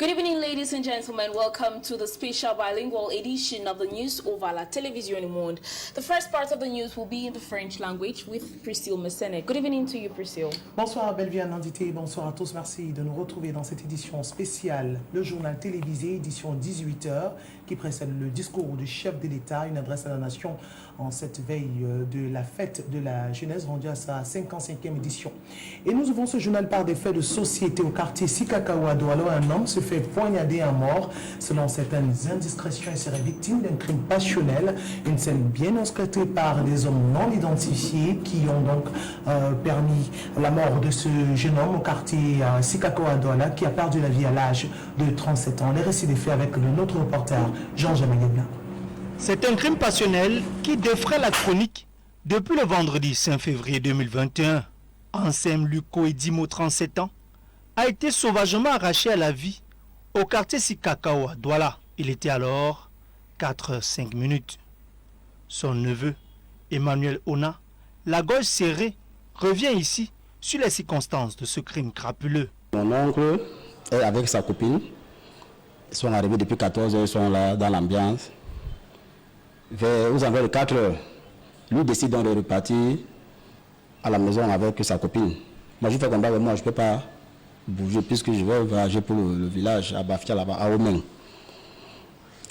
Good evening, ladies and gentlemen. Welcome to the special bilingual edition of the news over La Télévision du Monde. The first part of the news will be in the French language with Priscille Messene. Good evening to you, Priscille. Bonsoir, Belvia Nandité. Bonsoir à tous. Merci de nous retrouver dans cette édition spéciale, le journal télévisé, édition 18h, qui précède le discours du chef de l'État, une adresse à la nation en cette veille de la fête de la jeunesse rendue à sa 55e édition. Et nous ouvrons ce journal par des faits de société au quartier Sikakawa à Douala. Un homme se fait poignarder à mort. Selon certaines indiscrétions, il serait victime d'un crime passionnel. Une scène bien orchestrée par des hommes non identifiés qui ont donc permis la mort de ce jeune homme au quartier Sikakawa à Douala qui a perdu la vie à l'âge de 37 ans. Les récits des faits avec notre reporter Jean-Jamaï. C'est un crime passionnel qui défraie la chronique depuis le vendredi 5 février 2021. Ansem Luko Edimo, 37 ans, a été sauvagement arraché à la vie au quartier Sikakawa à Douala. Il était alors 4h05. Son neveu, Emmanuel Ona, la gorge serrée, revient ici sur les circonstances de ce crime crapuleux. Mon oncle est avec sa copine. Ils sont arrivés depuis 14h, ils sont là dans l'ambiance. Aux environs de 4h, lui décide donc de repartir à la maison avec sa copine. Moi je fais combat avec moi, je ne peux pas bouger puisque je vais voyager pour le village à Bafia là-bas, à Omen.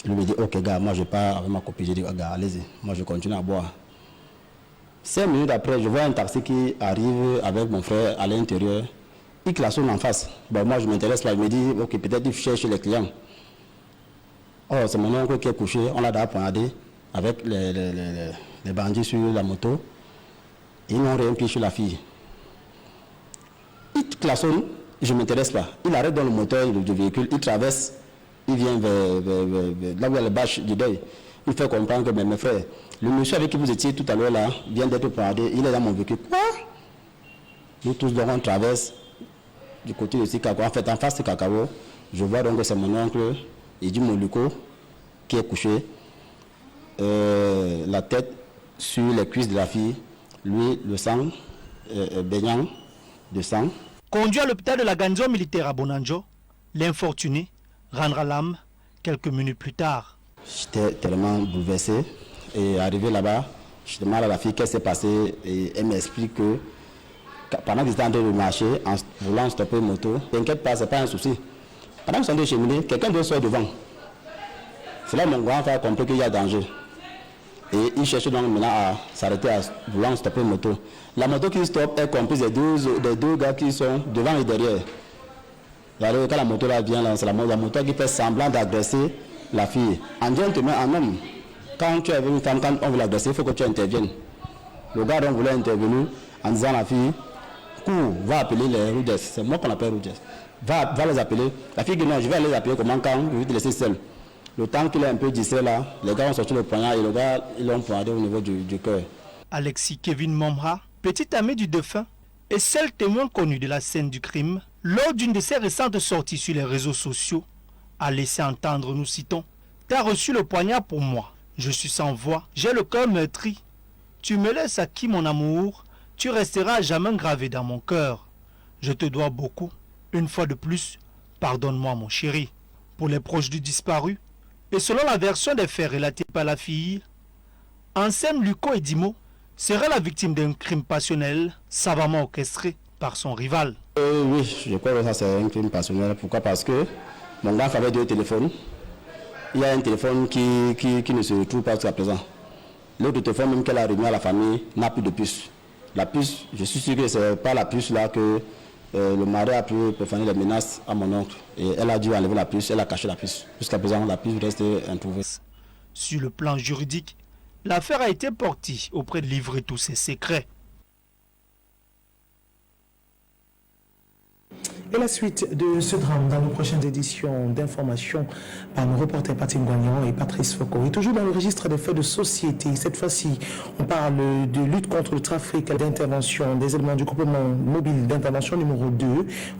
Il me dit ok gars, moi je pars avec ma copine. Je dis gars, allez-y, moi je continue à boire. 5 minutes après, je vois un taxi qui arrive avec mon frère à l'intérieur. Il klaxonne en face. Bon, moi je m'intéresse là, je me dis ok, peut-être il cherche les clients. Oh, c'est mon oncle qui est couché, on l'a d'abord poignardé avec les bandits sur la moto. Ils n'ont rien pris sur la fille. Il klaxonne, je ne m'intéresse pas. Il arrête dans le moteur du véhicule, il traverse, il vient vers là où il y a les bâches du deuil. Il fait comprendre que mes frères, le monsieur avec qui vous étiez tout à l'heure là, vient d'être poignardé, il est dans mon véhicule. Quoi? Nous tous donc on traverse du côté de Sikakawa, en fait en face de Sikakawa. Je vois donc que c'est mon oncle, Edimo Luko, qui est couché, la tête sur les cuisses de la fille, lui le sang baignant de sang. Conduit à l'hôpital de la garnison militaire à Bonanjo, l'infortuné rendra l'âme quelques minutes plus tard. J'étais tellement bouleversé et arrivé là-bas, je demande à la fille qu'est-ce qui s'est passé et elle m'explique que pendant qu'ils étaient en train de marcher, en voulant stopper une moto, t'inquiète pas, c'est pas un souci. Pendant qu'ils sont en train de cheminer, quelqu'un d'autre sort devant. C'est là que mon grand frère a compris qu'il y a danger. Et il cherche donc maintenant à s'arrêter à vouloir stopper une moto. La moto qui stoppe est comprise des deux gars qui sont devant et derrière. Et alors quand la moto là vient, là, c'est la moto qui fait semblant d'agresser la fille. En gentleman, en homme, quand tu es avec une femme, quand on veut l'agresser, il faut que tu interviennes. Le gars donc voulait intervenir en disant à la fille, cours, va appeler les Rouges. C'est moi qu'on appelle Rouges. Va les appeler. La fille dit non, je vais les appeler comment quand je vais te laisser seul. Le temps qu'il est un peu distrait là, les gars ont sorti le poignard et le gars, ils l'ont poignardé au niveau du cœur. Alexis Kevin Momra, petit ami du défunt et seul témoin connu de la scène du crime, lors d'une de ses récentes sorties sur les réseaux sociaux, a laissé entendre, nous citons, « T'as reçu le poignard pour moi. Je suis sans voix, j'ai le cœur meurtri. Tu me laisses à qui mon amour, tu resteras à jamais gravé dans mon cœur. Je te dois beaucoup. Une fois de plus, pardonne-moi mon chéri. » Pour les proches du disparu, et selon la version des faits relatés par la fille, Ansem Luko Edimo serait la victime d'un crime passionnel savamment orchestré par son rival. Oui, je crois que ça c'est un crime passionnel. Pourquoi? Parce que mon gars avait 2 téléphones. Il y a un téléphone qui ne se retrouve pas jusqu'à présent. L'autre téléphone même qu'elle a remis à la famille n'a plus de puce. La puce, je suis sûr que c'est pas la puce là que le mari a pu profaner les menaces à mon oncle. Et elle a dû enlever la puce, elle a caché la puce. Jusqu'à présent, la puce reste introuvée. Sur le plan juridique, l'affaire a été portée auprès de livrer tous ses secrets. Et la suite de ce drame dans nos prochaines éditions d'information par nos reporters Patrick Gagnon et Patrice Foucault. Et toujours dans le registre des faits de société, cette fois-ci, on parle de lutte contre le trafic d'intervention des éléments du groupement mobile d'intervention numéro 2.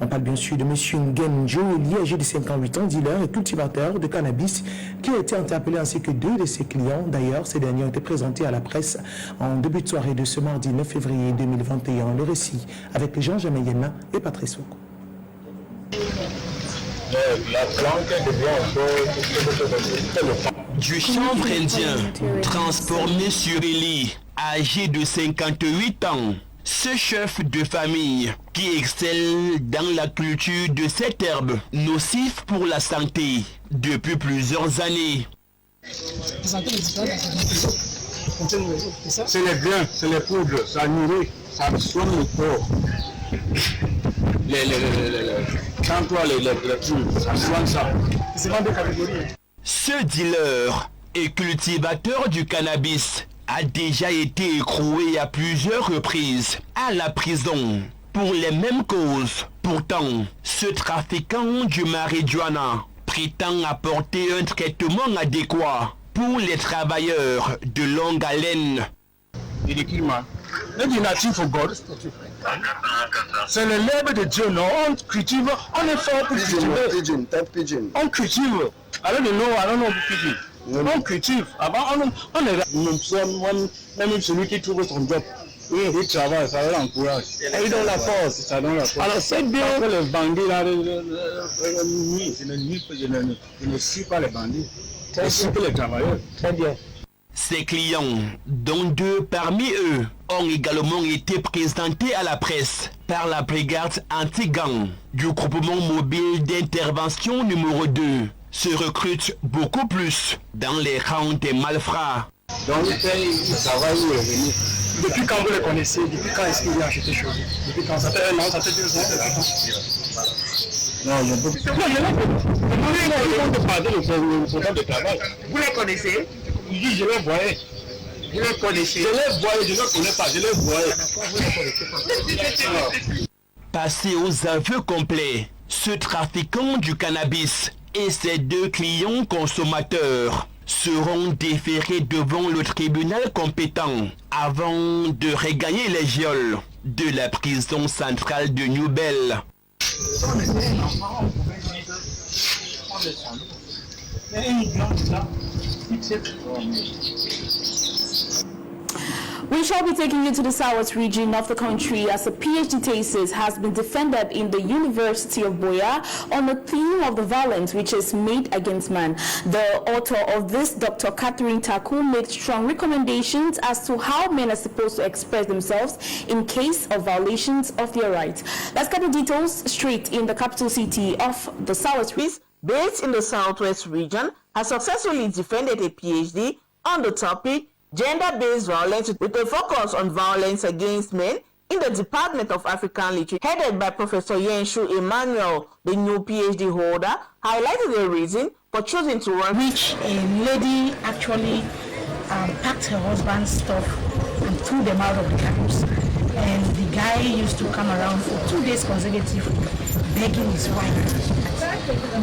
On parle bien sûr de M. Nguyen Joeli, âgé de 58 ans, dealer et cultivateur de cannabis, qui a été interpellé ainsi que 2 de ses clients. D'ailleurs, ces derniers ont été présentés à la presse en début de soirée de ce mardi 9 février 2021. Le récit avec Jean-Jamaï et Patrice Foucault. La plante Du chanvre indien transformé sur Élie, âgé de 58 ans. Ce chef de famille qui excelle dans la culture de cette herbe nocive pour la santé depuis plusieurs années. c'est les grains, c'est les poudres, ça nourrit, ça soigne le corps. Quand toi les poudres, ça soigne ça. C'est pas des catégories. Ce dealer et cultivateur du cannabis a déjà été écroué à plusieurs reprises à la prison pour les mêmes causes. Pourtant, ce trafiquant du marijuana prétend apporter un traitement adéquat pour les travailleurs de longue haleine. C'est le lèvre de Dieu, non? On cultive, on est fort pour cultiver. On cultive. Alors non, on cultive. Avant, on est même celui qui trouve son job. Oui, il travaille, ça l'encourage. Et il donne la force. Ça donne la force. Alors c'est bien. Après les bandits, là, je ne suis pas les bandits. Je suis que les travailleurs. Très bien. Ses clients, dont 2 parmi eux, ont également été présentés à la presse par la brigade anti-gang du groupement mobile d'intervention numéro 2. Se recrutent beaucoup plus dans les rangs des malfrats. Donc il travaille où est venu. Depuis quand vous le connaissez? Depuis quand est-ce qu'il a acheté chez vous? Depuis quand? Ça fait 1 an, ça fait 2 ans? Non, je ne peux pas. De travail. Vous les connaissez? Il dit je les voyais. Vous les connaissez? Je les voyais, je ne les connais pas, je les voyais. Vous les connaissez pas? Passé aux aveux complets, ce trafiquant du cannabis et ses 2 clients consommateurs seront déférés devant le tribunal compétent avant de regagner les geôles de la prison centrale de New-Bell. We shall be taking you to the South region of the country as a PhD thesis has been defended in the University of Buea on the theme of the violence which is made against man. The author of this, Dr. Catherine Taku, made strong recommendations as to how men are supposed to express themselves in case of violations of their rights. Let's get the details straight in the capital city of the South. Based in the Southwest region, has successfully defended a PhD on the topic Gender-Based Violence with a focus on violence against men in the Department of African Literature, headed by Professor Yenshu Emmanuel. The new PhD holder highlighted the reason for choosing to run, which a lady actually packed her husband's stuff and threw them out of the campus. And the guy used to come around for 2 days consecutively begging his wife.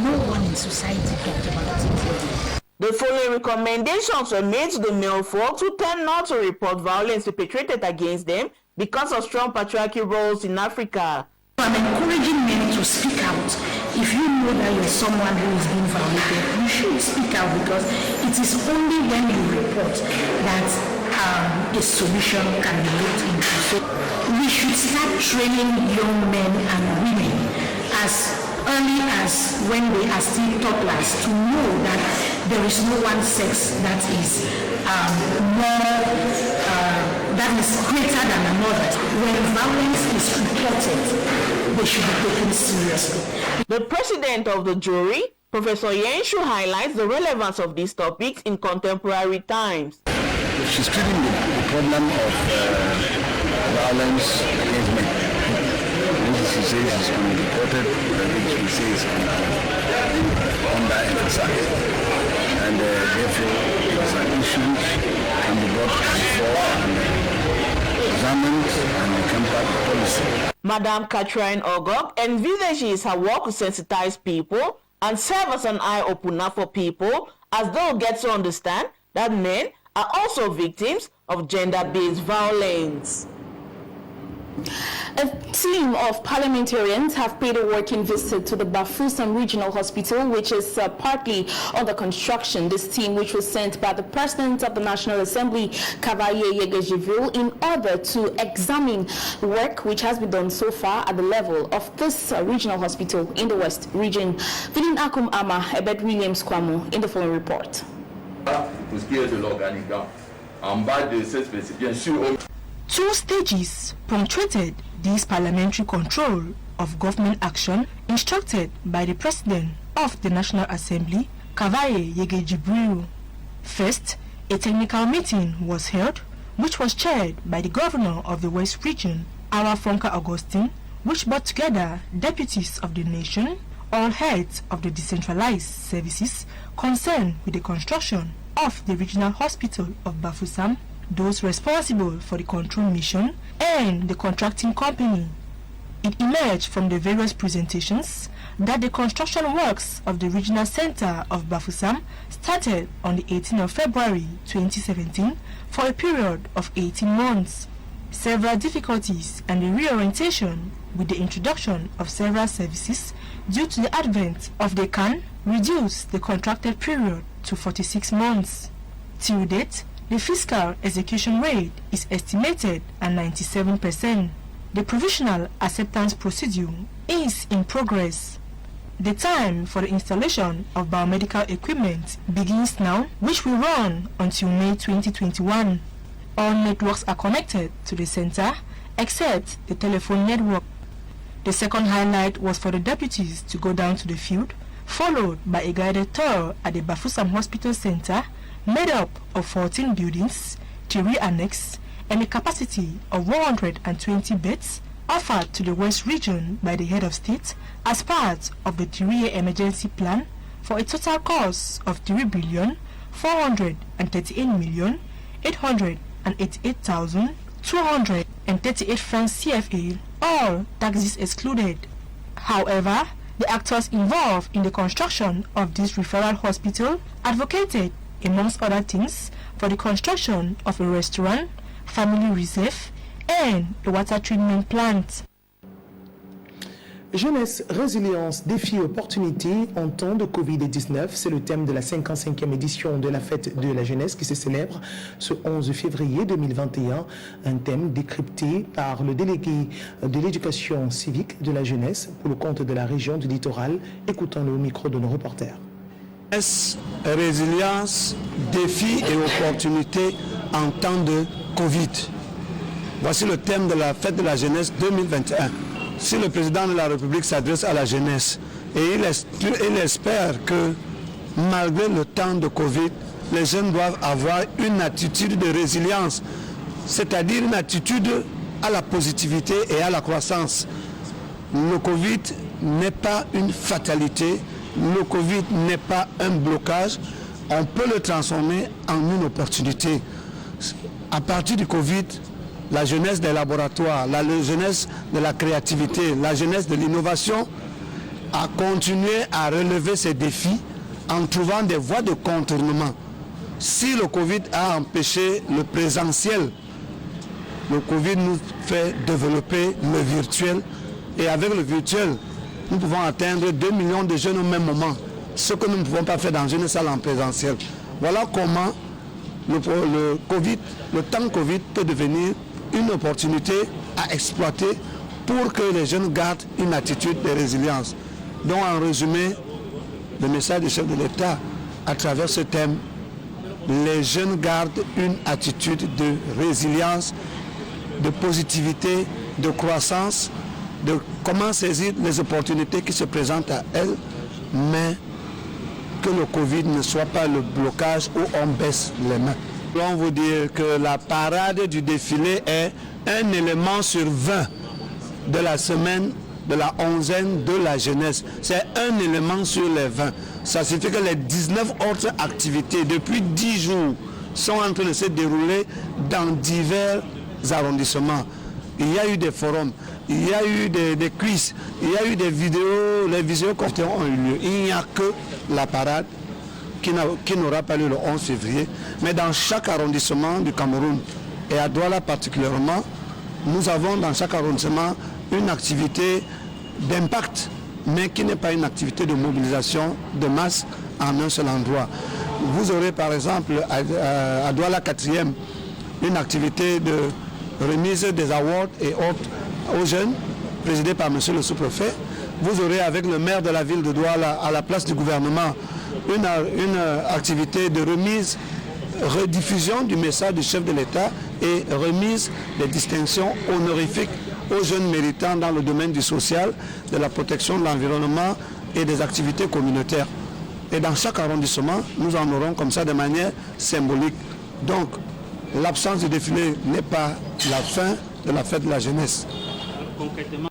No one in society talked about it. The following recommendations were made to the male folks who tend not to report violence perpetrated against them because of strong patriarchy roles in Africa. I'm encouraging men to speak out. If you know that you're someone who is being violated, you should speak out because it is only when you report that a solution can be looked into. So we should start training young men and women as early as when they are still toddlers to know that there is no one sex that is that is greater than another. When violence is reported, they should be taken seriously. The president of the jury, Professor Yenshu, highlights the relevance of these topics in contemporary times. She's treating the problem of violence against men. She says it's been reported, she says under-emphasized. And therefore, it's an issue that can be brought before and examined and become part of policy. Madam Catherine Ogok envisages her work to sensitize people and serve as an eye-opener for people as they'll get to understand that men are also victims of gender-based violence. A team of parliamentarians have paid a working visit to the Bafoussam Regional Hospital, which is partly under construction. This team, which was sent by the President of the National Assembly, Kavaye Yegejibril, in order to examine work which has been done so far at the level of this regional hospital in the West region. Vidin Akum Ama, Ebed Williams Kwamo, in the following report. Pour ce qui est de l'organigramme, en bas de cette spécification, bien sûr. 2 stages punctuated this parliamentary control of government action instructed by the President of the National Assembly, Kavaye Yegejibril. First, a technical meeting was held, which was chaired by the Governor of the West Region, Arafonka Augustine, which brought together deputies of the nation, all heads of the decentralized services concerned with the construction of the regional hospital of Bafoussam, those responsible for the control mission, and the contracting company. It emerged from the various presentations that the construction works of the regional center of Bafoussam started on the 18th of February 2017 for a period of 18 months. Several difficulties and the reorientation with the introduction of several services due to the advent of the CAN reduced the contracted period to 46 months. Till date, the fiscal execution rate is estimated at 97%. The provisional acceptance procedure is in progress. The time for the installation of biomedical equipment begins now, which will run until May 2021. All networks are connected to the center except the telephone network. The second highlight was for the deputies to go down to the field, followed by a guided tour at the Bafoussam Hospital Center, made up of 14 buildings, 3 annexes, and a capacity of 120 beds, offered to the West Region by the head of state as part of the 3-year emergency plan for a total cost of 3,438,888,238 francs CFA, all taxes excluded. However, the actors involved in the construction of this referral hospital advocated, amongst other things, for the construction of a restaurant, family reserve, and a water treatment plant. Jeunesse, résilience, défis, opportunités en temps de Covid-19, c'est le thème de la 55e édition de la fête de la jeunesse qui se célèbre ce 11 février 2021. Un thème décrypté par le délégué de l'éducation civique de la jeunesse pour le compte de la région du littoral. Écoutons-le au micro de nos reporters. Résilience, défis et opportunités en temps de Covid. Voici le thème de la fête de la jeunesse 2021. Si le président de la République s'adresse à la jeunesse et il espère que malgré le temps de Covid, les jeunes doivent avoir une attitude de résilience, c'est-à-dire une attitude à la positivité et à la croissance. Le Covid n'est pas une fatalité, le Covid n'est pas un blocage, on peut le transformer en une opportunité. À partir du Covid, la jeunesse des laboratoires, la jeunesse de la créativité, la jeunesse de l'innovation a continué à relever ces défis en trouvant des voies de contournement. Si le Covid a empêché le présentiel, le Covid nous fait développer le virtuel et avec le virtuel, nous pouvons atteindre 2 millions de jeunes au même moment, ce que nous ne pouvons pas faire dans une salle en présentiel. Voilà comment le temps Covid peut devenir une opportunité à exploiter pour que les jeunes gardent une attitude de résilience. Donc en résumé, le message du chef de l'État à travers ce thème, les jeunes gardent une attitude de résilience, de positivité, de croissance, de comment saisir les opportunités qui se présentent à elles, mais que le Covid ne soit pas le blocage où on baisse les mains. On vous dire que la parade du défilé est un élément sur 20 de la semaine de la 11e de la jeunesse. C'est un élément sur les 20. Ça signifie que les 19 autres activités depuis 10 jours sont en train de se dérouler dans divers arrondissements. Il y a eu des forums, il y a eu des quiz, il y a eu des vidéos, les visioconférences ont eu lieu. Il n'y a que la parade qui n'aura pas lieu le 11 février, mais dans chaque arrondissement du Cameroun, et à Douala particulièrement, nous avons dans chaque arrondissement une activité d'impact, mais qui n'est pas une activité de mobilisation de masse en un seul endroit. Vous aurez par exemple à Douala 4e une activité de remise des awards et autres aux jeunes, présidée par M. le sous-préfet. Vous aurez avec le maire de la ville de Douala à la place du gouvernement une activité de remise, rediffusion du message du chef de l'État et remise des distinctions honorifiques aux jeunes méritants dans le domaine du social, de la protection de l'environnement et des activités communautaires. Et dans chaque arrondissement, nous en aurons comme ça de manière symbolique. Donc, l'absence du défilé n'est pas la fin de la fête de la jeunesse. Concrètement.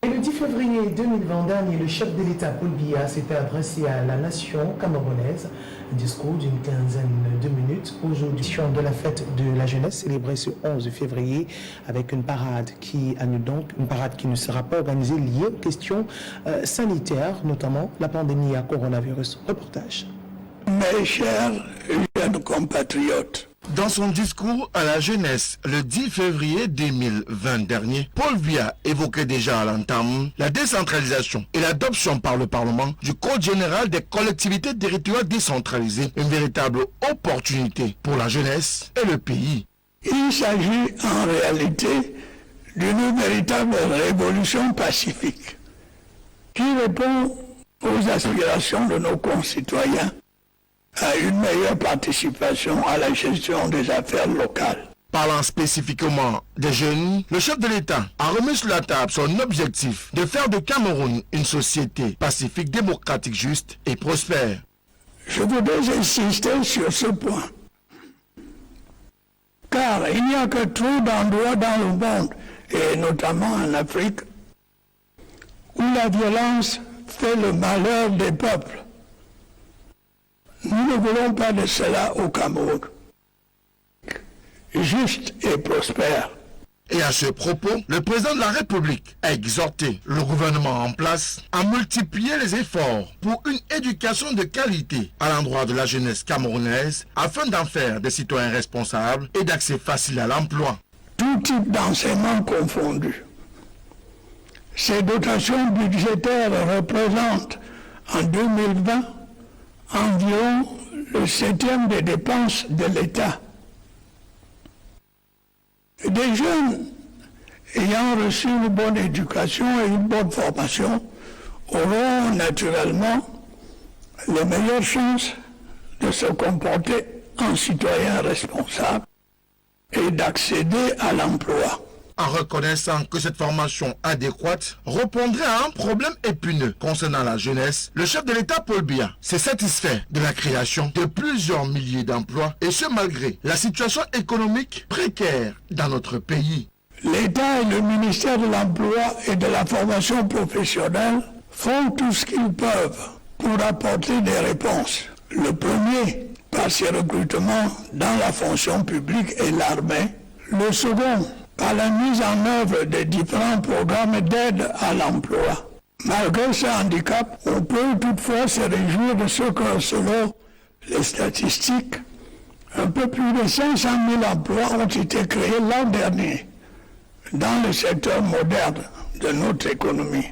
Et le 10 février 2020 dernier, le chef de l'État Paul Biya s'était adressé à la nation camerounaise. Un discours d'une quinzaine de minutes. Aujourd'hui, de la fête de la jeunesse célébrée ce 11 février avec une parade qui annule donc, une parade qui ne sera pas organisée liée aux questions sanitaires, notamment la pandémie à coronavirus. Reportage. Mes chers jeunes compatriotes, dans son discours à la jeunesse le 10 février 2020 dernier, Paul Biya évoquait déjà à l'entame la décentralisation et l'adoption par le Parlement du Code général des collectivités territoriales décentralisées, une véritable opportunité pour la jeunesse et le pays. Il s'agit en réalité d'une véritable révolution pacifique qui répond aux aspirations de nos concitoyens à une meilleure participation à la gestion des affaires locales. Parlant spécifiquement des jeunes, le chef de l'État a remis sur la table son objectif de faire de Cameroun une société pacifique, démocratique, juste et prospère. Je voudrais insister sur ce point, car il n'y a que trop d'endroits dans le monde, et notamment en Afrique, où la violence fait le malheur des peuples. Nous ne voulons pas de cela au Cameroun. Juste et prospère. Et à ce propos, le président de la République a exhorté le gouvernement en place à multiplier les efforts pour une éducation de qualité à l'endroit de la jeunesse camerounaise afin d'en faire des citoyens responsables et d'accès facile à l'emploi. Tout type d'enseignement confondu. Ces dotations budgétaires représentent en 2020 environ le 7e des dépenses de l'État. Des jeunes ayant reçu une bonne éducation et une bonne formation auront naturellement les meilleures chances de se comporter en citoyens responsables et d'accéder à l'emploi. En reconnaissant que cette formation adéquate répondrait à un problème épineux concernant la jeunesse, le chef de l'État Paul Biya s'est satisfait de la création de plusieurs milliers d'emplois, et ce malgré la situation économique précaire dans notre pays. L'État et le ministère de l'Emploi et de la formation professionnelle font tout ce qu'ils peuvent pour apporter des réponses. Le premier, par ses recrutements dans la fonction publique et l'armée. Le second, par la mise en œuvre des différents programmes d'aide à l'emploi. Malgré ce handicap, on peut toutefois se réjouir de ce que, selon les statistiques, un peu plus de 500 000 emplois ont été créés l'an dernier dans le secteur moderne de notre économie.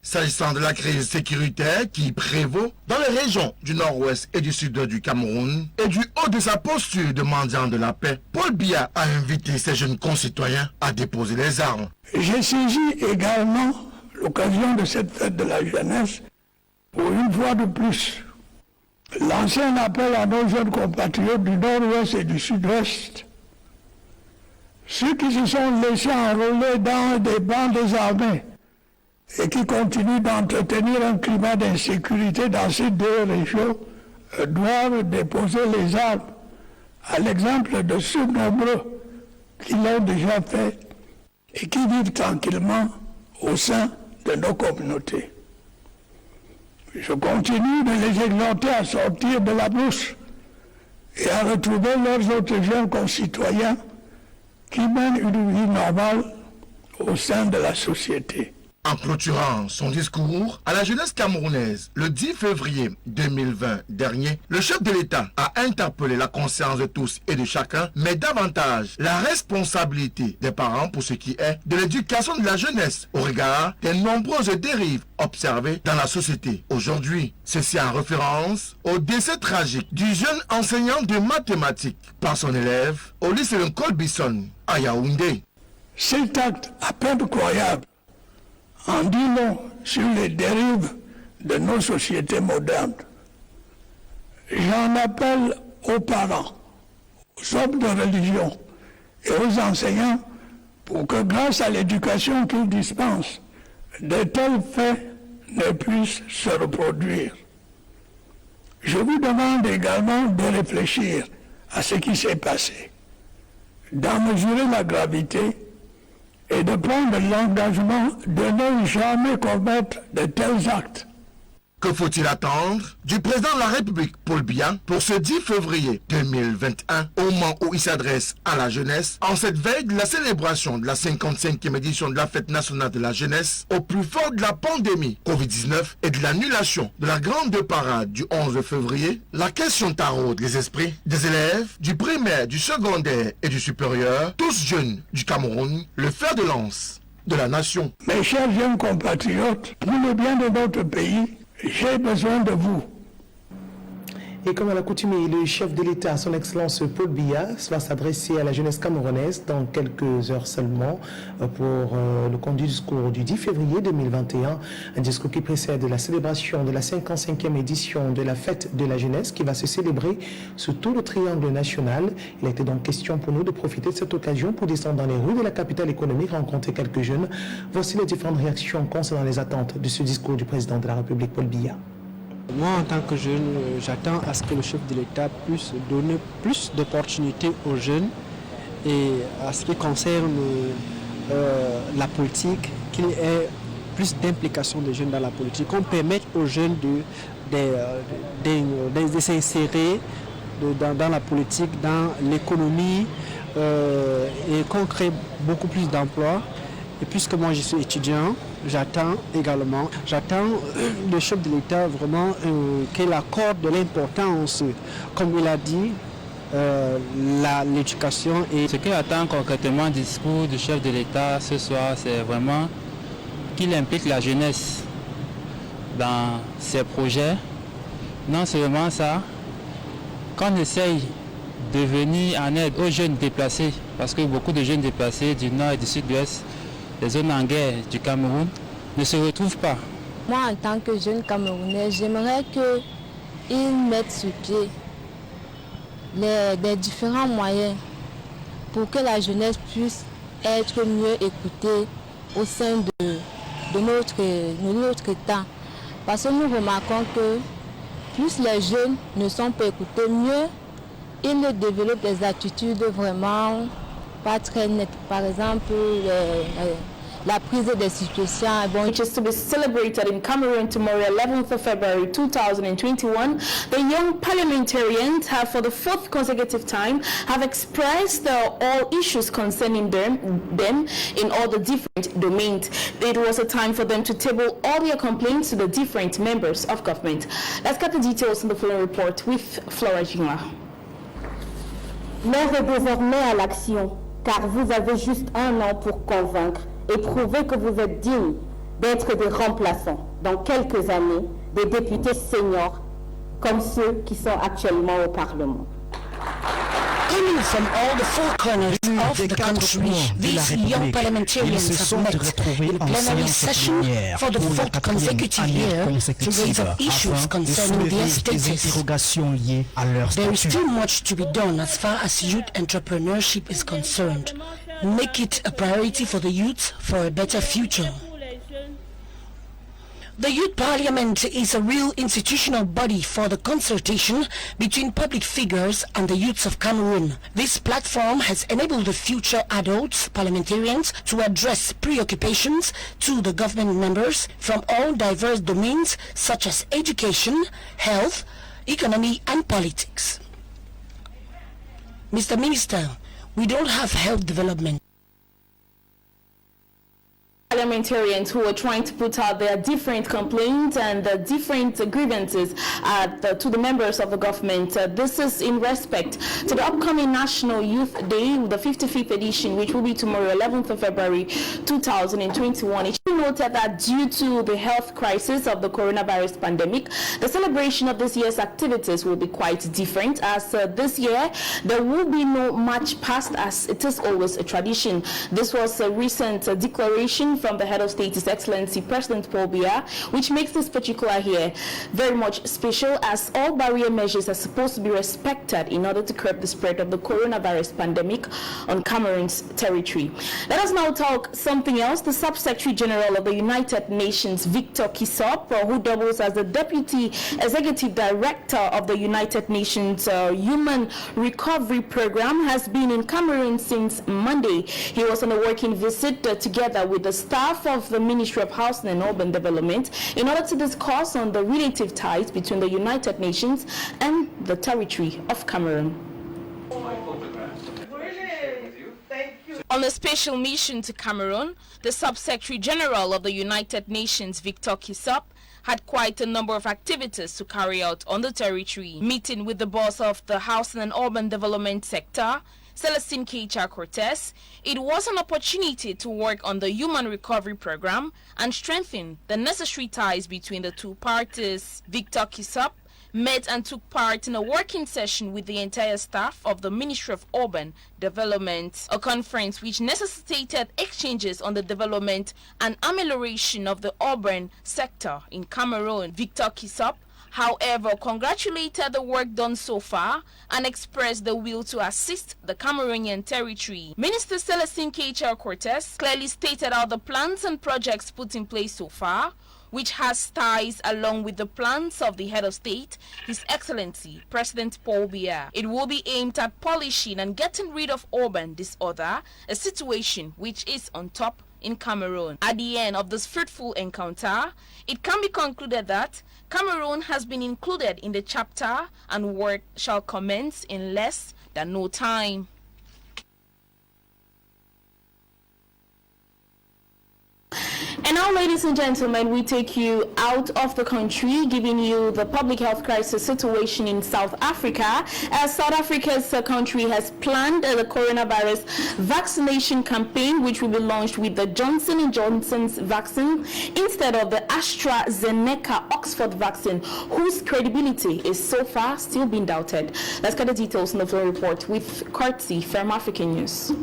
S'agissant de la crise sécuritaire qui prévaut dans les régions du nord-ouest et du sud du Cameroun, et du haut de sa posture de mendiant de la paix, Paul Biya a invité ses jeunes concitoyens à déposer les armes. J'ai saisi également l'occasion de cette fête de la jeunesse pour une fois de plus lancer un appel à nos jeunes compatriotes du nord-ouest et du sud-ouest, ceux qui se sont laissés enrôler dans des bandes désarmées et qui continuent d'entretenir un climat d'insécurité dans ces deux régions doivent déposer les armes, à l'exemple de ceux nombreux qui l'ont déjà fait et qui vivent tranquillement au sein de nos communautés. Je continue de les exhorter à sortir de la brousse et à retrouver leurs autres jeunes concitoyens qui mènent une vie normale au sein de la société. En clôturant son discours à la jeunesse camerounaise le 10 février 2020 dernier, le chef de l'État a interpellé la conscience de tous et de chacun, mais davantage la responsabilité des parents pour ce qui est de l'éducation de la jeunesse au regard des nombreuses dérives observées dans la société aujourd'hui. Ceci en référence au décès tragique du jeune enseignant de mathématiques par son élève au lycée de Colbison à Yaoundé. Cet acte à peine croyable en dit long sur les dérives de nos sociétés modernes. J'en appelle aux parents, aux hommes de religion et aux enseignants pour que grâce à l'éducation qu'ils dispensent, de tels faits ne puissent se reproduire. Je vous demande également de réfléchir à ce qui s'est passé, d'en mesurer la gravité et de prendre l'engagement de ne jamais commettre de tels actes. Que faut-il attendre du président de la République, Paul Biya, pour ce 10 février 2021, au moment où il s'adresse à la jeunesse, en cette veille de la célébration de la 55e édition de la Fête nationale de la jeunesse, au plus fort de la pandémie Covid-19 et de l'annulation de la grande parade du 11 février, la question taraude les esprits des élèves du primaire, du secondaire et du supérieur, tous jeunes du Cameroun, le fer de lance de la nation. Mes chers jeunes compatriotes, pour le bien de notre pays, j'ai besoin de vous. Et comme à l'accoutumée, le chef de l'État, son Excellence Paul Biya, va s'adresser à la jeunesse camerounaise dans quelques heures seulement pour le conduit du discours du 10 février 2021, un discours qui précède la célébration de la 55e édition de la Fête de la jeunesse qui va se célébrer sous tout le triangle national. Il a été donc question pour nous de profiter de cette occasion pour descendre dans les rues de la capitale économique, rencontrer quelques jeunes. Voici les différentes réactions concernant les attentes de ce discours du président de la République, Paul Biya. Moi, en tant que jeune, j'attends à ce que le chef de l'État puisse donner plus d'opportunités aux jeunes et à ce qui concerne la politique, qu'il y ait plus d'implication des jeunes dans la politique, qu'on permette aux jeunes de s'insérer dans la politique, dans l'économie et qu'on crée beaucoup plus d'emplois. Et puisque moi je suis étudiant, j'attends le chef de l'État vraiment qu'il accorde de l'importance, comme il a dit, l'éducation. Et ce que j'attends concrètement du discours du chef de l'État ce soir, c'est vraiment qu'il implique la jeunesse dans ses projets. Non seulement ça, qu'on essaye de venir en aide aux jeunes déplacés, parce que beaucoup de jeunes déplacés du nord et du sud-ouest, les zones en guerre du Cameroun, ne se retrouvent pas. Moi, en tant que jeune Camerounais, j'aimerais qu'ils mettent sur pied les différents moyens pour que la jeunesse puisse être mieux écoutée au sein de notre État. Parce que nous remarquons que plus les jeunes ne sont pas écoutés, mieux ils développent des attitudes vraiment pas très nettes. Par exemple, la prise des situations. Which is to be celebrated in Cameroon tomorrow, 11th of February 2021. The young parliamentarians have, for the fourth consecutive time, have expressed all issues concerning them in all the different domains. It was a time for them to table all their complaints to the different members of government. Let's get the details in the following report with Flora Jingla. L'heure est désormais à l'action, car vous avez juste un an pour convaincre et prouver que vous êtes digne d'être des remplaçants dans quelques années des députés seniors comme ceux qui sont actuellement au Parlement. Coming from all the four corners of the country, these young parliamentarians have met in a plenary session for the fourth consecutive year to raise issues concerning their status. There is still much to be done as far as youth entrepreneurship is concerned. Make it a priority for the youth for a better future. The Youth Parliament is a real institutional body for the consultation between public figures and the youths of Cameroon. This platform has enabled the future adults, parliamentarians, to address preoccupations to the government members from all diverse domains such as education, health, economy and politics. Mr. Minister, we don't have health development. Parliamentarians who are trying to put out their different complaints and different grievances to the members of the government. This is in respect to the upcoming National Youth Day, the 55th edition, which will be tomorrow, 11th of February 2021. It should be noted that due to the health crisis of the coronavirus pandemic, the celebration of this year's activities will be quite different, as this year there will be no march past, as it is always a tradition. This was a recent declaration from the head of state, His Excellency President Paul Biya, which makes this particular year very much special, as all barrier measures are supposed to be respected in order to curb the spread of the coronavirus pandemic on Cameroon's territory. Let us now talk something else. The Sub-Secretary General of the United Nations, Victor Kissop, who doubles as the Deputy Executive Director of the United Nations Human Recovery Program, has been in Cameroon since Monday. He was on a working visit together with the staff of the Ministry of Housing and Urban Development in order to discuss on the relative ties between the United Nations and the territory of Cameroon. On a special mission to Cameroon, the Sub-Secretary General of the United Nations, Victor Kissop, had quite a number of activities to carry out on the territory. Meeting with the boss of the Housing and Urban Development sector, Celestine Keita-Cortez, it was an opportunity to work on the Human Recovery Program and strengthen the necessary ties between the two parties. Victor Kissop met and took part in a working session with the entire staff of the Ministry of Urban Development, a conference which necessitated exchanges on the development and amelioration of the urban sector in Cameroon. Victor Kissop, however, congratulated the work done so far and expressed the will to assist the Cameroonian territory. Minister Celestine Keita-Cortez clearly stated out the plans and projects put in place so far, which has ties along with the plans of the head of state, His Excellency President Paul Biya. It will be aimed at polishing and getting rid of urban disorder, a situation which is on top in Cameroon. At the end of this fruitful encounter, it can be concluded that Cameroon has been included in the chapter and work shall commence in less than no time. And now, ladies and gentlemen, we take you out of the country, giving you the public health crisis situation in South Africa, as South Africa's country has planned the coronavirus vaccination campaign, which will be launched with the Johnson & Johnson's vaccine instead of the AstraZeneca Oxford vaccine, whose credibility is so far still being doubted. Let's get the details in the full report with courtesy from African News.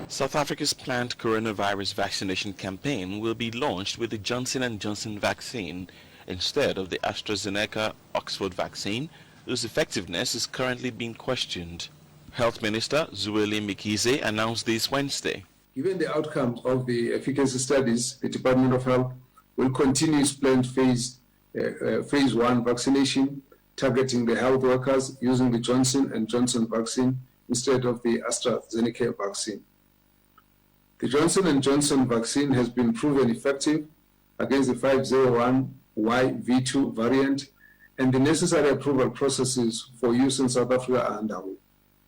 South Africa's planned coronavirus vaccination campaign will be launched with the Johnson & Johnson vaccine instead of the AstraZeneca Oxford vaccine, whose effectiveness is currently being questioned. Health Minister Zweli Mkhize announced this Wednesday. Given the outcomes of the efficacy studies, the Department of Health will continue its planned phase 1 vaccination, targeting the health workers using the Johnson & Johnson vaccine instead of the AstraZeneca vaccine. The Johnson & Johnson vaccine has been proven effective against the 501YV2 variant, and the necessary approval processes for use in South Africa are underway.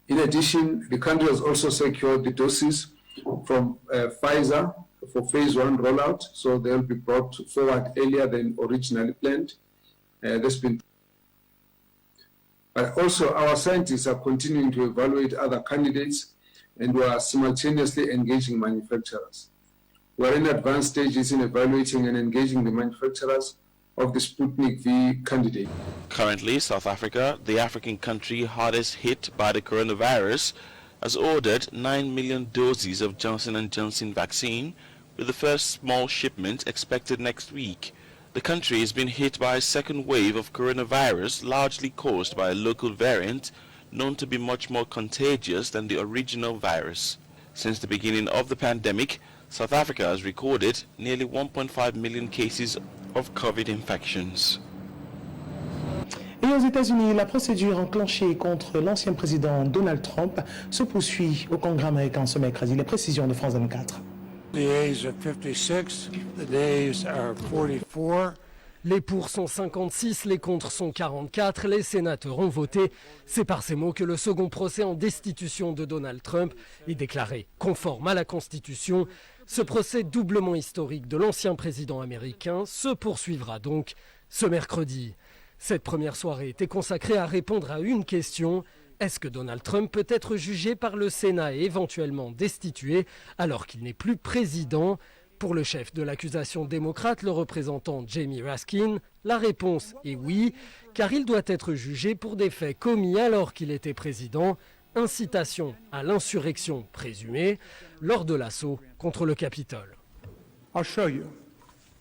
In addition, the country has also secured the doses from Pfizer for phase 1 rollout, so they'll be brought forward earlier than originally planned. Also, our scientists are continuing to evaluate other candidates, and we are simultaneously engaging manufacturers. We are in advanced stages in evaluating and engaging the manufacturers of the Sputnik V candidate. Currently, South Africa, the African country hardest hit by the coronavirus, has ordered 9 million doses of Johnson & Johnson vaccine, with the first small shipment expected next week. The country has been hit by a second wave of coronavirus, largely caused by a local variant known to be much more contagious than the original virus. Since the beginning of the pandemic, South Africa has recorded nearly 1.5 million cases of COVID infections. Et aux États-Unis, la procédure enclenchée contre l'ancien président Donald Trump se poursuit au Congrès américain ce mercredi. Les précisions de France 24. The ayes are 56, the nays are 44. Les pour sont 56, les contre sont 44, les sénateurs ont voté. C'est par ces mots que le second procès en destitution de Donald Trump est déclaré conforme à la Constitution. Ce procès doublement historique de l'ancien président américain se poursuivra donc ce mercredi. Cette première soirée était consacrée à répondre à une question. Est-ce que Donald Trump peut être jugé par le Sénat et éventuellement destitué alors qu'il n'est plus président? Pour le chef de l'accusation démocrate, le représentant Jamie Raskin, la réponse est oui, car il doit être jugé pour des faits commis alors qu'il était président, incitation à l'insurrection présumée lors de l'assaut contre le Capitole. I'll show you.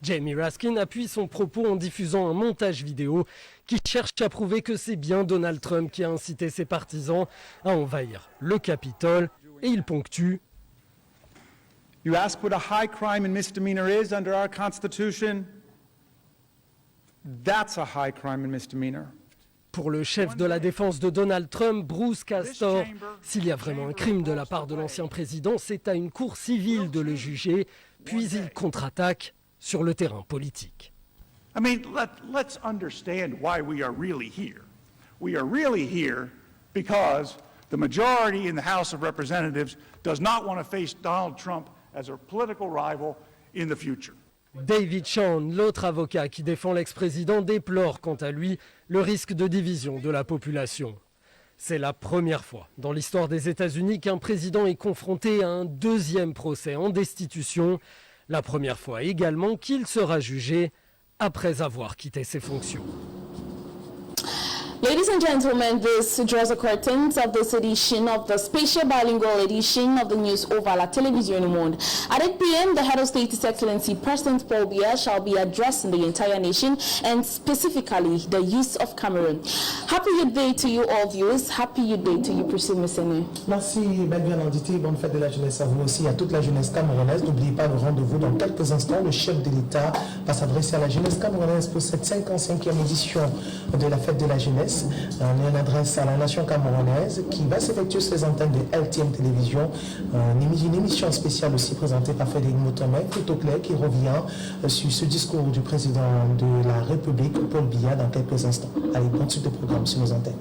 Jamie Raskin appuie son propos en diffusant un montage vidéo qui cherche à prouver que c'est bien Donald Trump qui a incité ses partisans à envahir le Capitole, et il ponctue. You ask what a high crime and misdemeanor is under our Constitution? That's a high crime and misdemeanor. Pour le chef de la défense de Donald Trump, Bruce Castor, s'il y a vraiment un crime de la part de l'ancien président, c'est à une cour civile de le juger, puis il contre-attaque sur le terrain politique. I mean, let's understand why we are really here. We are really here because the majority in the House of Representatives does not want to face Donald Trump as a political rival in the future. David Chaun, l'autre avocat qui défend l'ex-président, déplore quant à lui le risque de division de la population. C'est la première fois dans l'histoire des États-Unis qu'un président est confronté à un deuxième procès en destitution. La première fois également qu'il sera jugé après avoir quitté ses fonctions. Ladies and gentlemen, this draws the curtains of this edition of the special bilingual edition of the News Oval at Television Monde. At 8 p.m., the head of state, His Excellency President Paul Biya, shall be addressing the entire nation and specifically the youth of Cameroon. Happy Youth Day to you all viewers. Happy Youth Day to you, Priscille Messene. Merci, belle bienvenue, bonne fête de la jeunesse à vous aussi, à toute la jeunesse camerounaise. N'oubliez pas le rendez-vous dans quelques instants. Le chef de l'État va s'adresser à la jeunesse camerounaise pour cette 55e édition de la fête de la jeunesse. On est en adresse à la nation camerounaise qui va s'effectuer sur les antennes de LTM Télévision. Une émission spéciale aussi présentée par Frédéric Motomé, plutôt clair, qui revient sur ce discours du président de la République, Paul Biya, dans quelques instants. Allez, bonne suite de programme sur nos antennes.